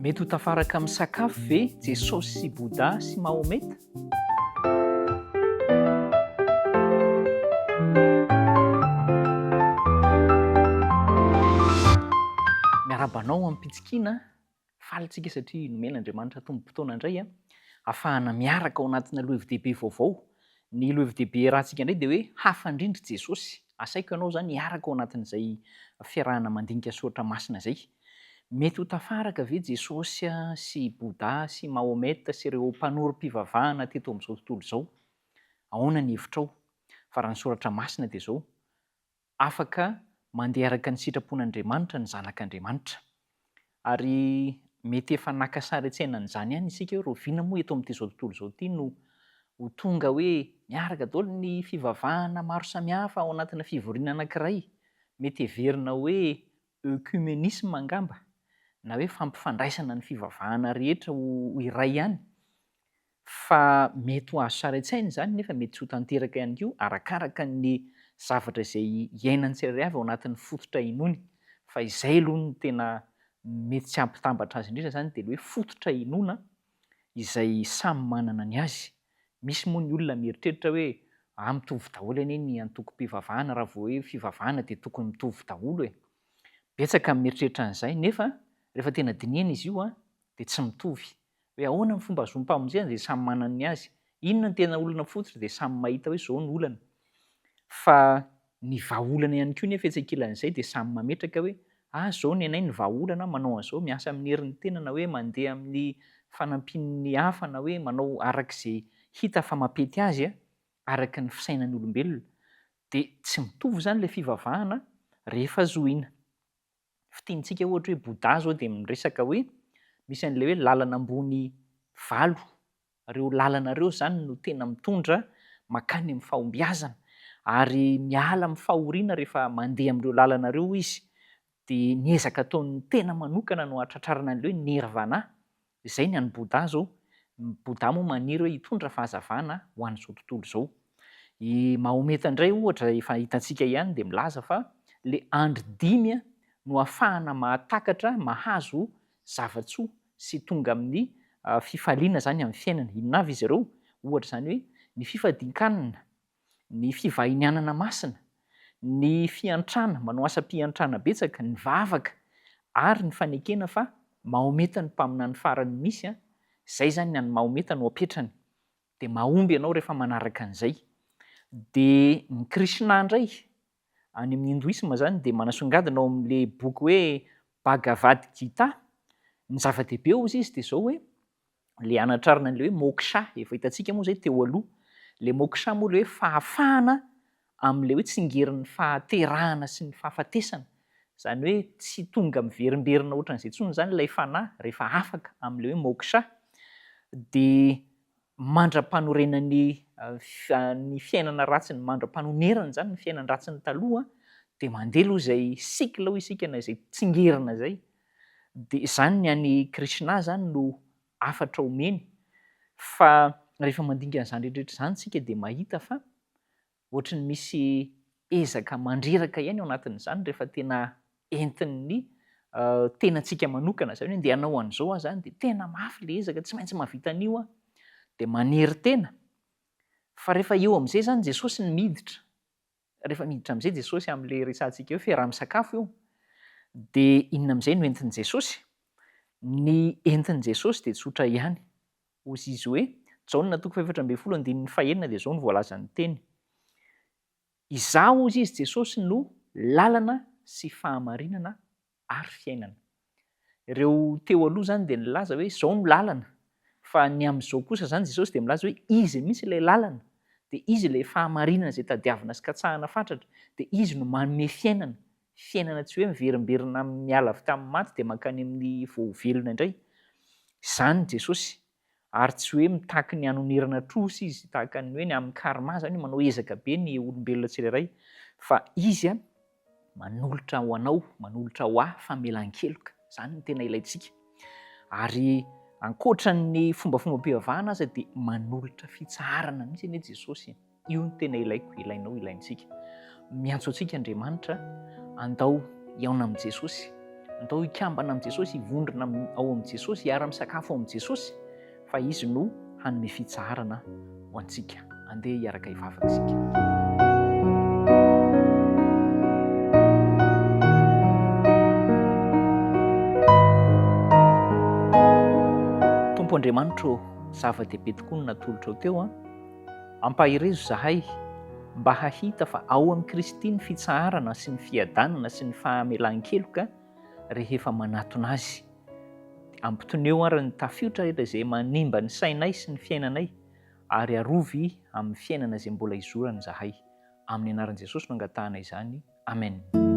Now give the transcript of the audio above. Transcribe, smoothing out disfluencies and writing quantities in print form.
Mety ho tafaraka amin'ny sakafo ve Jesosy sy Bouddha sy Mahometa? Miarabanao amin'ny mpitsikina, falintsika satria nomena Andriamanitra tombom-potoana indray ahafahana miaraka ao anatina lohavi-dehibe vaovao. Ny lohavi-dehibe rahantsika indray dia hoe hafandrindry Jesosy. Asaiko ianao zany hiaraka ao anatin'izay fiarahana mandinika soratra masina izay. Mety ho tafaraka ve Jesosy sy Bouddha sy Mahometa sy ireo mpanorim-pivavahana teto amin'izao tontolo izao? Ahoana ny hevitrao? Fa raha ny soratra masina dia izao: afaka mandeha araka ny sitrapon'Andriamanitra ny zanak'Andriamanitra. Ary mety efa naka sary an-tsaina an'izany ihany isika hoe roviana moa eto amin'ity izao tontolo izao ity no ho tonga hoe miaraka daholo ny fivavahana maro samihafa ao anatina fivoriana anankiray. Mety heverina hoe œcuménisme angamba, na hoe fampifandraisana ny fivavahana rehetra ho iray ihany. Fa mety ho azo sary an-tsaina izany nefa mety tsy ho tanteraka ihany koa arakaraka ny zavatra izay iainan'ny tsirairay avy ao anatin'ny fototra inony. Fa izay aloha no tena mety tsy hampitambatra azy indrindra zany dia hoe fototra inoana izay samy manana ny azy. Misy moa ny olona mieritreritra hoe mitovy daholo anie ny antoko-pivavahana raha vao hoe fivavahana dia tokony mitovy daholo e. Betsaka mieritreritra an'izay nefa rehefa tena dinihana izy io dia tsy mitovy. Hoe ahoana ny fomba azo famonjena dia samy manana ny azy. Inona ny tena olana fotsiny dia samy mahita hoe izao ny olana. Fa ny vahaolana ihany koa nefa etsy-kilan'izay dia samy mametraka hoe izao ny anay ny vahaolana manao an'izao, miasa amin'ny herin'ny tena na hoe mandeha amin'ny fanampian'ny hafa na hoe manao arak'izay hita fa mampety azy araka ny fisainan'ny olombelona. Dia tsy mitovy zany ilay fivavahana rehefa zohina. Fitiantsika ohatra hoe Bouddha zao dia miresaka hoe misy an'ilay hoe lalana ambony valo. Ireo lalana ireo zany no tena mitondra makany amin'ny fahombiazana. Ary miala amin'ny fahoriana rehefa mandeha amin'ireo lalana ireo izy. Dia niezaka ataony tena manokana no hahatratrarana an'ilay hoe nirvana. Izay ny an'ny Bouddha zao. Ny Bouddha moa maniry hoe hitondra fahazavana ho an'izao tontolo izao. I Mahometa indray ohatra efa hitantsika ihany dia milaza fa ilay andro 5 no ahafahana mahatakatra, mahazo zava-tsoa sy tonga amin'ny fifaliana zany amin'ny fiainana. Inona avy izy ireo? Ohatra izany hoe ny fifadin-kanina, ny fivahinianana masina, ny fiantrana, manao asam-piantrana betsaka, ny vavaka ary ny fanekena fa Mahometa ny mpaminany farany misy. Izay zany ny an'ny Mahometa no apetrany. Dia mahomby ianao rehefa manaraka an'izay. Dia ny Krishna indray any amin'ny hindoisme zany dia manasongadina ao amin'ilay boky hoe Bhagavad Gita. Ny zava-dehibe ao izy dia izao hoe ilay anatrarana an'ilay hoe moksha. Efa hitantsika moa izay teo aloha. Ilay moksha moa ilay hoe fahafahana amin'ilay hoe tsingerin'ny fahaterahana sy ny fahafatesana. Izany hoe tsy tonga miverimberina ohatran'izay intsony zany ilay fanahy rehefa afaka amin'ilay hoe moksha. Dia mandra-panorenana ny fiainana ratsy, ny mandra-panonerana zany ny fiainana ratsy ny taloha. Dia mandeha aloha izay sikla hoy isika na izay tsingerina izay. Dia izany ny an'ny Krishna zany no afatra omeny. Fa rehefa mandinika an'izany rehetrarehetra izany isika dia mahita fa ohatran'ny misy ezaka mandreraka ihany ao anatin'izany rehefa tena entin'ny tenantsika manokana. Izany hoe andeha hanao an'izao zany dia tena mafy ilay ezaka, tsy maintsy mahavita an'io dia manery tena. Fa rehefa eo amin'izay zany Jesosy ny miditra. Rehefa miditra amin'izay Jesosy amin'ilay resantsika hoe fiarahamisakafo eo. Dia inona amin'izay no entin'i Jesosy? Ny entin'i Jesosy dia tsotra ihany. Hozy izy hoe Jaona 4:4-9 dia izao no voalazany teny: izaho hozy izy Jesosy no lalana sy fahamarinana ary fiainana. Ireo teo aloha zany dia nilaza hoe izao no lalana. Fa ny amin'izao kosa zany Jesosy dia milaza hoe izy mihitsy ilay lalana. Dia izy ilay fahamarinana izay tadiavina sy katsahana fatratra. Dia izy no manome fiainana. Fiainana tsy hoe miverimberina miala avy tamin'ny maty dia mankany amin'ny voavelona indray. Izany Jesosy. Ary tsy hoe mitaky ny anonerana trosa izy, tahaka ny hoe ny amin'ny karma zany manao ezaka be ny olombelona tsirairay. Fa izy manolotra ho anao, manolotra ho ahy famelan-keloka. Izany no tena ilaintsika. Ary ankoatran'ny fombafombam-pivavahana aza dia manolotra fitsarana mihitsy anie Jesosy. Io no tena ilaiko, ilainao, ilaintsika. Miantso antsika Andriamanitra andao hiaona amin'i Jesosy. Andao hikambana amin'i Jesosy, hivondrona ao amin'i Jesosy, hiara-misakafo ao amin'i Jesosy, fa izy no hanome fitsarana ho antsika. Andeha hiaraka hivavaka isika. Tompo Andriamanitra, zava-dehibe tokoa no natolotra ao teo. Ampahirezo zahay mba hahita fa ao amin'i Kristy ny fitsaharana sy ny fiadanana sy ny fahamelan-keloka rehefa manatona azy. Ampitoneo ary ny tafiotra rehetra izay manimba ny sainay sy ny fiainanay, ary arovy amin'ny fiainana izay mbola hizorany zahay. Amin'ny anaran'i Jesosy no angatahana izany. Amen.